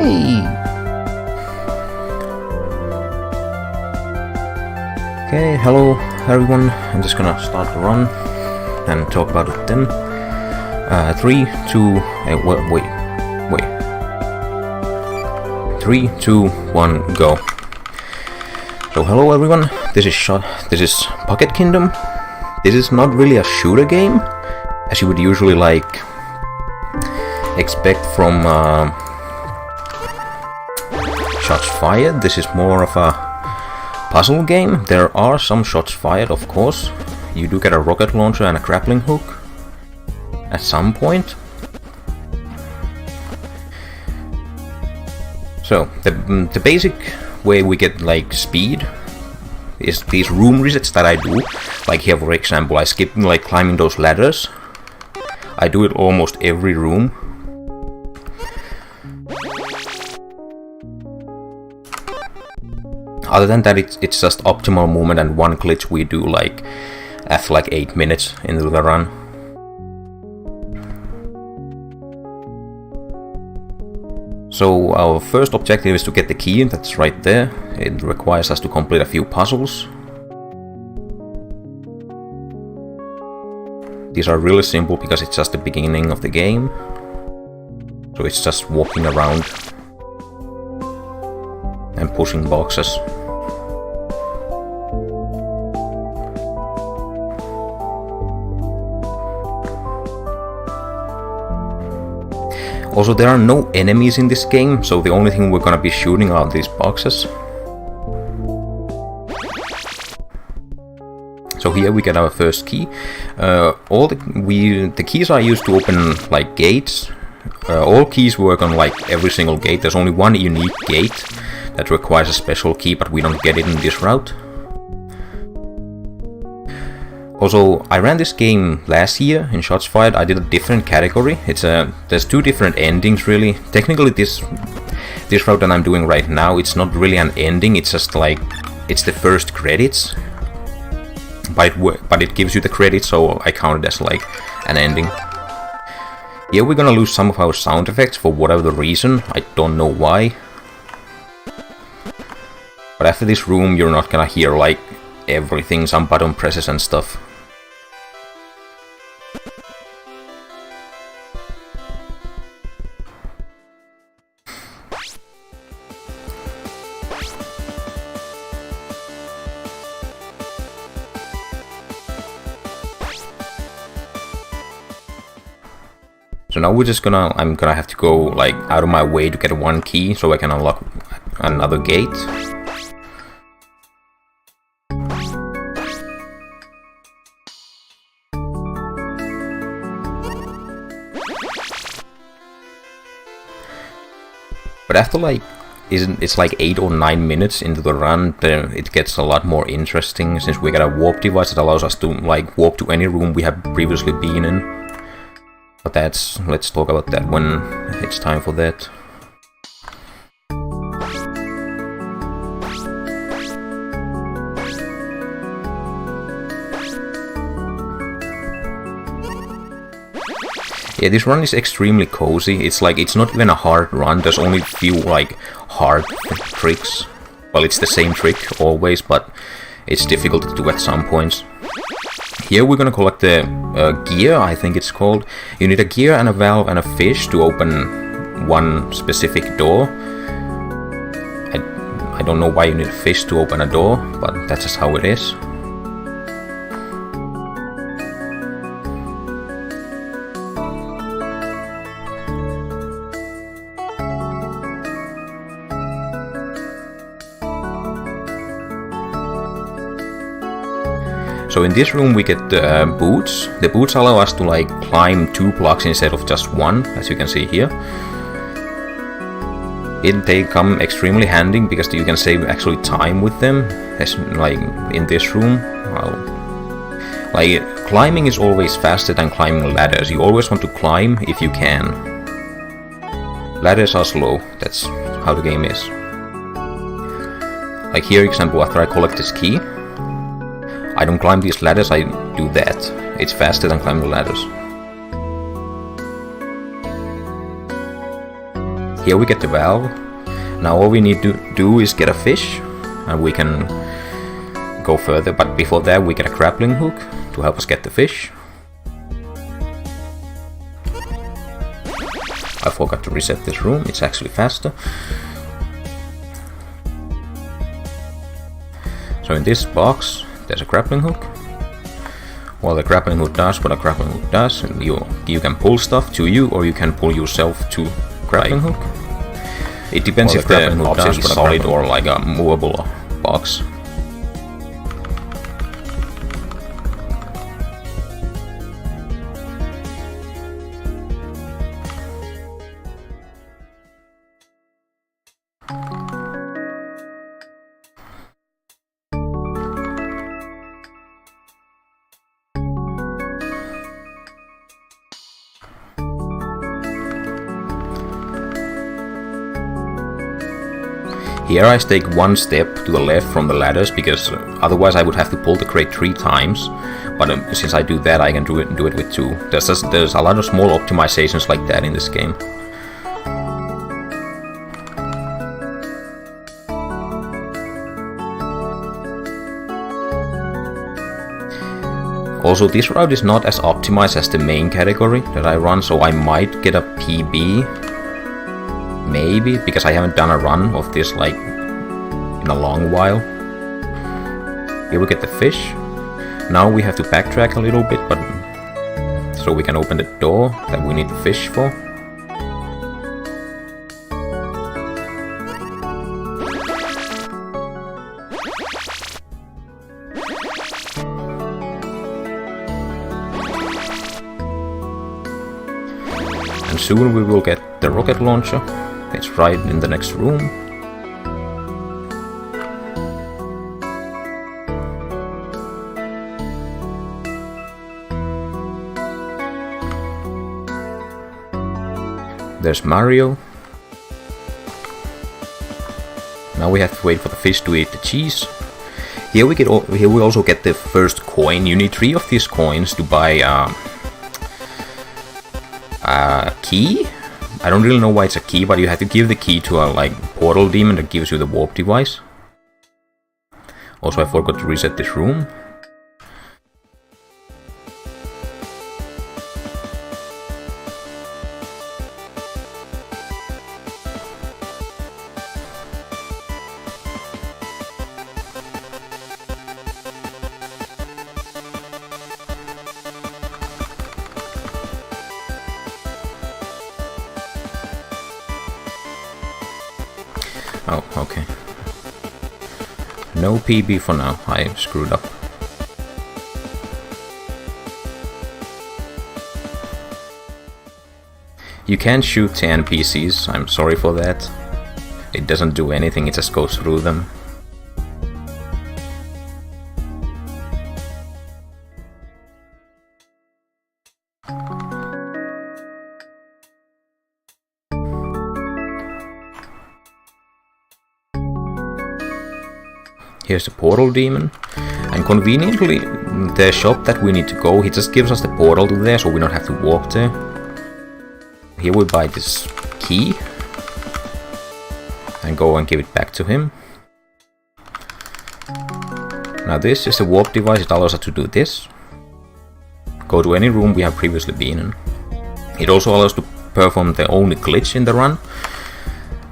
Hey! Okay, hello everyone. I'm just gonna start the run and talk about it then. 3, 2, wait. 3, 2, 1, go. So hello everyone, this is Pocket Kingdom. This is not really a shooter game, as you would usually expect from shots fired. This is more of a puzzle game. There are some shots fired, of course. You do get a rocket launcher and a grappling hook at some point. So the basic way we get speed is these room resets that I do. Like here, for example, I skip climbing those ladders. I do it almost every room. Other than that, it's just optimal movement and one glitch we do after 8 minutes into the run. So our first objective is to get the key, that's right there. It requires us to complete a few puzzles. These are really simple because it's just the beginning of the game. So it's just walking around and pushing boxes. Also, there are no enemies in this game, so the only thing we're gonna be shooting are these boxes. So here we get our first key. All the keys are used to open gates. All keys work on every single gate. There's only one unique gate that requires a special key, but we don't get it in this route. Also, I ran this game last year in Shots Fired. I did a different category. There's two different endings really. Technically, this route that I'm doing right now, it's not really an ending. It's just it's the first credits. But it gives you the credits, so I count it as an ending. Here we're gonna lose some of our sound effects for whatever the reason. I don't know why. But after this room, you're not gonna hear everything, some button presses and stuff. So now I'm gonna have to go out of my way to get one key so I can unlock another gate. But after it's 8 or 9 minutes into the run, then it gets a lot more interesting, since we got a warp device that allows us to warp to any room we have previously been in. But let's talk about that when it's time for that. Yeah, this run is extremely cozy. It's not even a hard run. There's only a few hard tricks. Well, it's the same trick always, but it's difficult to do at some points. Here we're gonna collect the gear, I think it's called. You need a gear and a valve and a fish to open one specific door. I don't know why you need a fish to open a door, but that's just how it is. So in this room we get the boots. The boots allow us to climb 2 blocks instead of just 1, as you can see here. They come extremely handy because you can save actually time with them, as in this room. Climbing is always faster than climbing ladders. You always want to climb if you can. Ladders are slow, that's how the game is. Here, example, after I collect this key, I don't climb these ladders, I do that. It's faster than climbing the ladders. Here we get the valve. Now all we need to do is get a fish, and we can go further, but before that we get a grappling hook to help us get the fish. I forgot to reset this room, it's actually faster. So in this box there's a grappling hook. Well, the grappling hook does what a grappling hook does. You can pull stuff to you, or you can pull yourself to grappling hook. It depends if the grappling hook is solid or like a movable box. Here I take one step to the left from the ladders, because otherwise I would have to pull the crate 3 times. But since I do that, I can do it with 2. There's a lot of small optimizations like that in this game. Also, this route is not as optimized as the main category that I run, so I might get a PB. Maybe, because I haven't done a run of this like in a long while. Here we get the fish. Now we have to backtrack a little bit, but so we can open the door that we need the fish for. And soon we will get the rocket launcher. It's right in the next room. There's Mario. Now we have to wait for the fish to eat the cheese. Here we also get the first coin. You need 3 of these coins to buy a key. I don't really know why it's a key, but you have to give the key to a like portal demon that gives you the warp device. Also, I forgot to reset this room. Oh, okay. No PB for now, I screwed up. You can't shoot the NPCs, I'm sorry for that. It doesn't do anything, it just goes through them. Here's the portal demon, and conveniently the shop that we need to go, he just gives us the portal to there, so we don't have to walk there. Here we buy this key and go and give it back to him. Now this is the warp device, it allows us to do this. Go to any room we have previously been in. It also allows us to perform the only glitch in the run.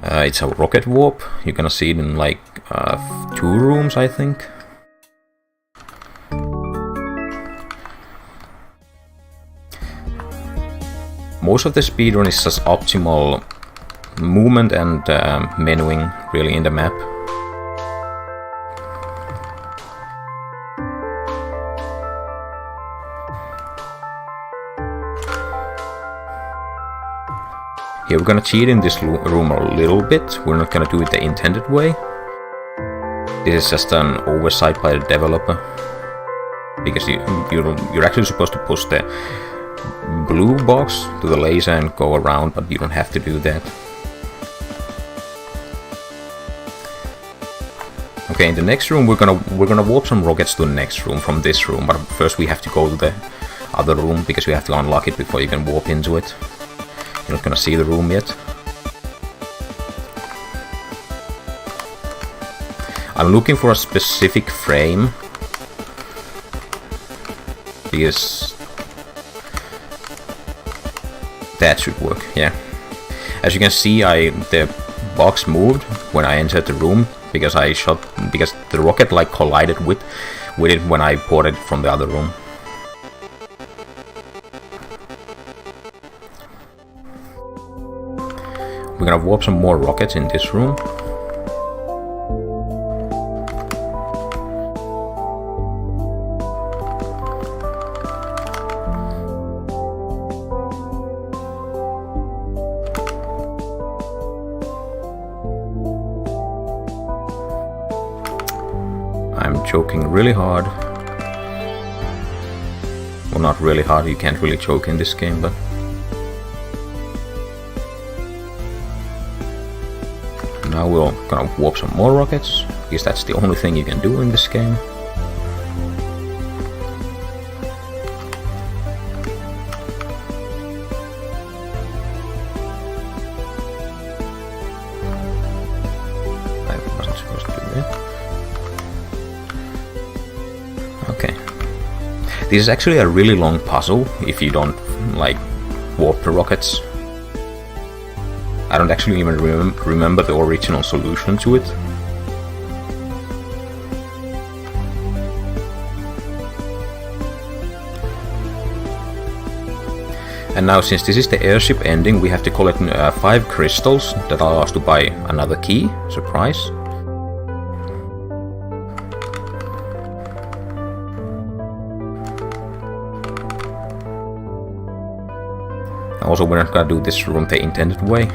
It's a rocket warp, you're gonna see it in like 2 rooms, I think. Most of the speedrun is just optimal movement and menuing really in the map. Here we're gonna cheat in this room a little bit, we're not gonna do it the intended way. This is just an oversight by the developer, because you're actually supposed to push the blue box to the laser and go around, but you don't have to do that. Okay, in the next room we're gonna warp some rockets to the next room from this room, but first we have to go to the other room because we have to unlock it before you can warp into it. You're not gonna see the room yet. I'm looking for a specific frame, because that should work. Yeah, as you can see, the box moved when I entered the room because because the rocket like collided with it when I ported it from the other room. We're gonna warp some more rockets in this room. I'm choking really hard. Well, not really hard, you can't really choke in this game, but... Now we're gonna warp some more rockets, because that's the only thing you can do in this game. I wasn't supposed to do that. Okay. This is actually a really long puzzle if you don't, like, warp the rockets. I don't actually even remember the original solution to it. And now, since this is the airship ending, we have to collect 5 crystals that allow us to buy another key. Surprise. Also, we're not gonna do this room the intended way.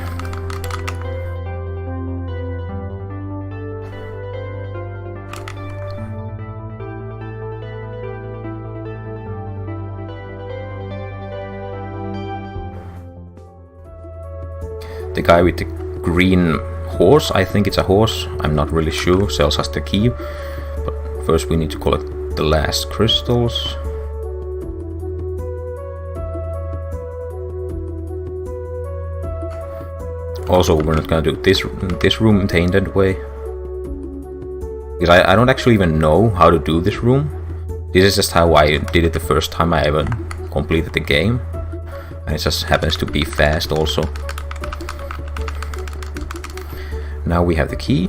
The guy with the green horse, I think it's a horse, I'm not really sure, sells us the key. But first we need to collect the last crystals. Also, we're not gonna do this room the intended way. Because I don't actually even know how to do this room. This is just how I did it the first time I ever completed the game. And it just happens to be fast also. Now we have the key.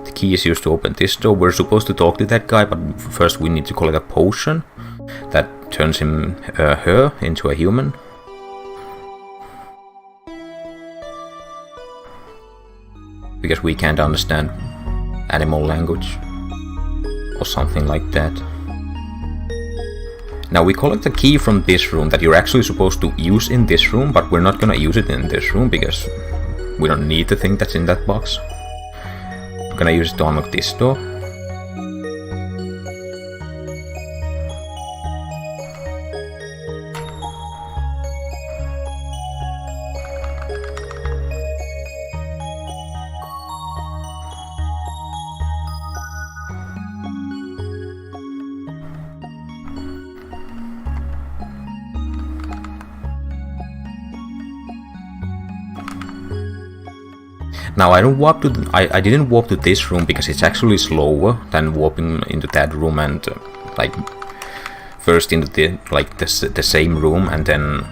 The key is used to open this door. We're supposed to talk to that guy, but first we need to collect a potion that turns her into a human. Because we can't understand animal language or something like that. Now we collect the key from this room that you're actually supposed to use in this room, but we're not gonna use it in this room because we don't need the thing that's in that box. We're gonna use it to unlock this door. Now I didn't warp to this room because it's actually slower than warping into that room and like first into the same room and then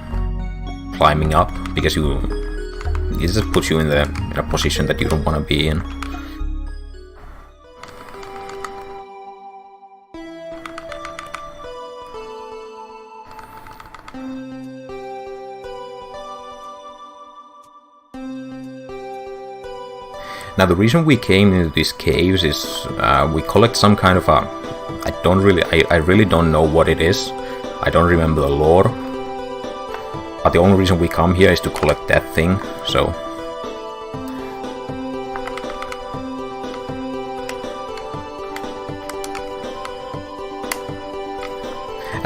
climbing up, because it just puts you in a position that you don't want to be in. Now the reason we came into these caves is we collect some kind of a... I really don't know what it is. I don't remember the lore. But the only reason we come here is to collect that thing, so...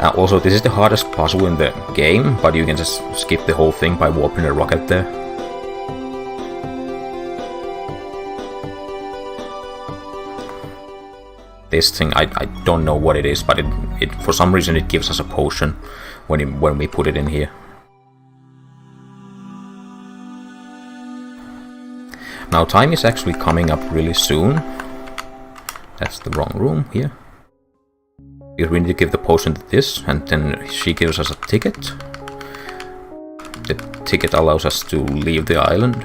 Also, this is the hardest puzzle in the game, but you can just skip the whole thing by warping a rocket there. This thing, I don't know what it is, but it for some reason it gives us a potion when we put it in here. Now time is actually coming up really soon. That's the wrong room here. We need to give the potion to this, and then she gives us a ticket. The ticket allows us to leave the island.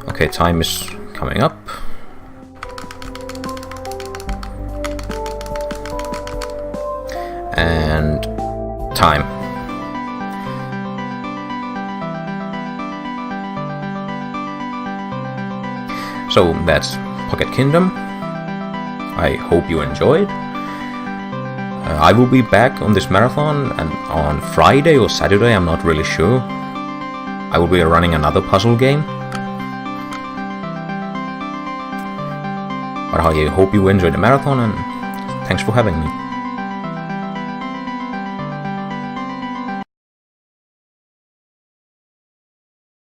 Okay, time is coming up. And time. So that's Pocket Kingdom. I hope you enjoyed. I will be back on this marathon and on Friday or Saturday, I'm not really sure. I will be running another puzzle game. But I hope you enjoyed the marathon, and thanks for having me.